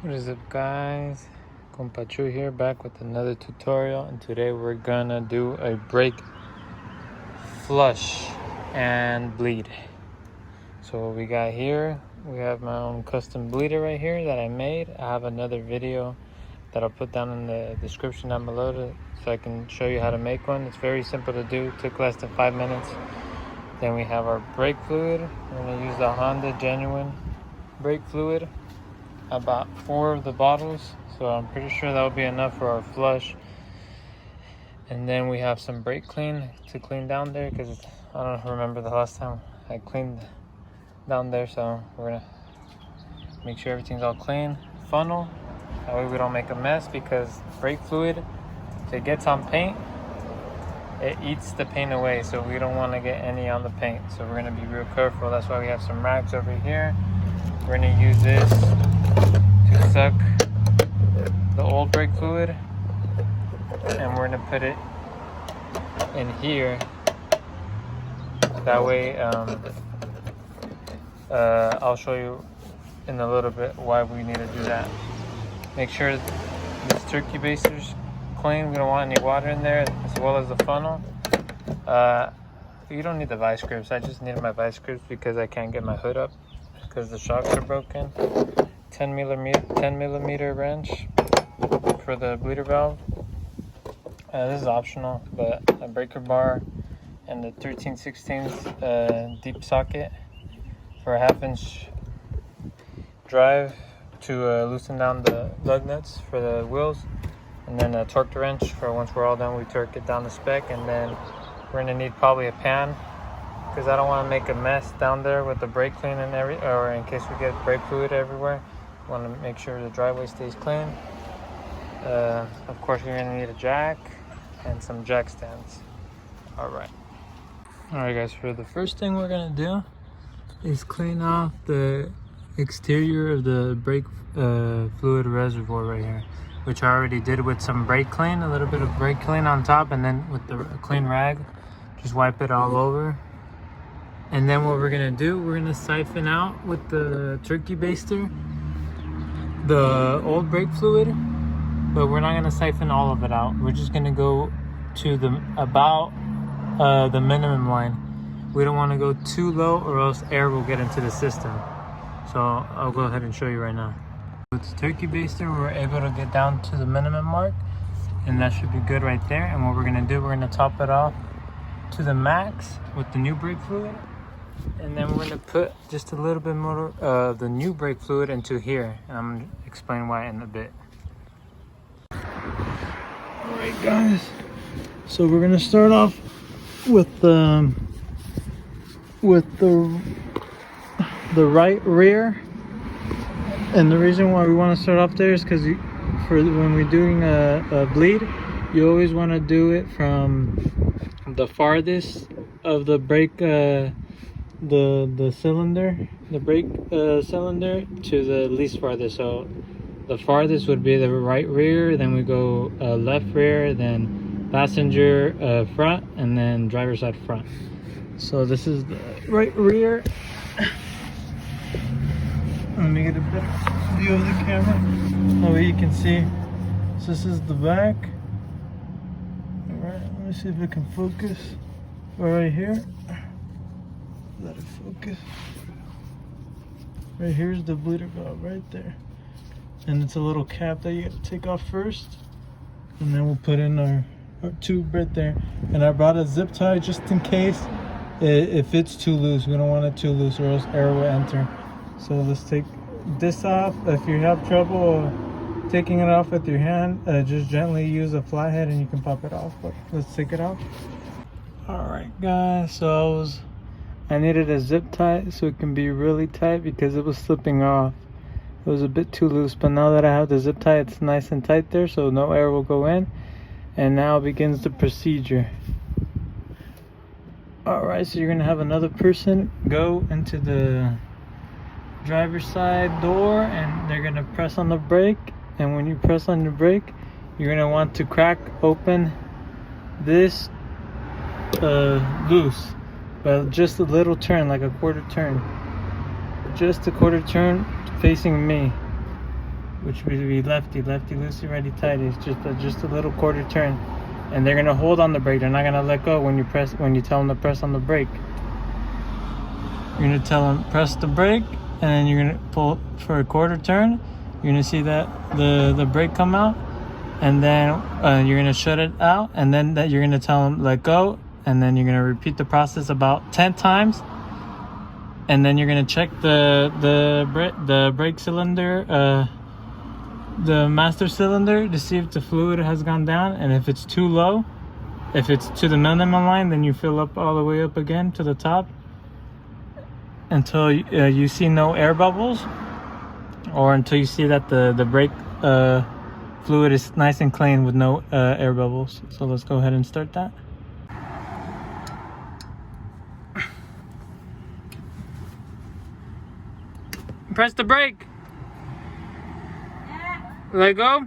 What is up, guys? Compachu here, back with another tutorial, and today we're gonna do a brake flush and bleed. So what we got here, we have my own custom bleeder right here that I made. I have another video that I'll put down in the description down below so I can show you how to make one. It's very simple to do, took less than 5 minutes. Then we have our brake fluid. We're gonna use the Honda Genuine brake fluid, about 4 of the bottles, so I'm pretty sure that'll be enough for our flush. And then we have some brake clean to clean down there, because I don't remember the last time I cleaned down there, so we're gonna make sure everything's all clean. Funnel, that way we don't make a mess, because brake fluid, if it gets on paint, it eats the paint away, so we don't want to get any on the paint, so we're going to be real careful. That's why we have some rags over here. We're going to use this to suck the old brake fluid, and we're going to put it in here. That way I'll show you in a little bit why we need to do that. Make sure this turkey baster's clean. We don't want any water in there, as well as the funnel. You don't need the vice grips. I just needed my vice grips because I can't get my hood up because the shocks are broken. 10 millimeter wrench for the bleeder valve. This is optional, but a breaker bar and the 13/16 deep socket for a 1/2-inch drive to loosen down the lug nuts for the wheels. And then a torque wrench for once we're all done, we torque it down the spec. And then we're gonna need probably a pan, because I don't want to make a mess down there with the brake clean and or in case we get brake fluid everywhere. We want to make sure the driveway stays clean. Of course, we're gonna need a jack and some jack stands. All right guys, for the first thing we're gonna do is clean off the exterior of the brake fluid reservoir right here, which I already did with some brake clean, a little bit of brake clean on top, and then with the clean rag, just wipe it all over. And then what we're gonna do, we're gonna siphon out with the turkey baster the old brake fluid, but we're not gonna siphon all of it out. We're just gonna go to the minimum line. We don't want to go too low, or else air will get into the system. So I'll go ahead and show you right now. With the turkey baster, we're able to get down to the minimum mark, and that should be good right there. And what we're gonna do, we're gonna top it off to the max with the new brake fluid, and then we're gonna put just a little bit more of the new brake fluid into here, and I'm gonna explain why in a bit. All right, guys. So we're gonna start off with the right rear. And the reason why we want to start off there is because for when we're doing a bleed, you always want to do it from the farthest of the brake, the cylinder, the brake cylinder, to the least farthest. So the farthest would be the right rear, then we go left rear, then passenger front, and then driver side front. So this is the right rear. Let me get a better view of the camera. That way you can see. So this is the back. Alright, let me see if it can focus. Right here. Let it focus. Right here's the bleeder valve right there. And it's a little cap that you have to take off first. And then we'll put in our tube right there. And I brought a zip tie just in case if it's too loose. We don't want it too loose, or else air will enter. So let's take this off. If you have trouble taking it off with your hand, just gently use a flathead and you can pop it off. But let's take it off. Alright guys, so I needed a zip tie so it can be really tight, because it was slipping off. It was a bit too loose, but now that I have the zip tie, it's nice and tight there, so no air will go in. And now begins the procedure. Alright, so you're gonna have another person go into the driver's side door, and they're gonna press on the brake. And when you press on the brake, you're gonna want to crack open this loose, but just a little turn, like a quarter turn, just a quarter turn facing me. which would be lefty, loosey, righty, tighty. It's just a little quarter turn, and they're gonna hold on the brake. They're not gonna let go when you tell them to press on the brake. You're gonna tell them press the brake, and then you're gonna pull for a quarter turn. You're gonna see that the brake come out, and then you're gonna shut it out, and then that you're gonna tell them let go, and then you're gonna repeat the process about 10 times, and then you're gonna check the brake cylinder, the master cylinder, to see if the fluid has gone down, and if it's too low, if it's to the minimum line, then you fill up all the way up again to the top until you see no air bubbles, or until you see that the brake fluid is nice and clean with no air bubbles. So let's go ahead and start that. Press the brake. Let go.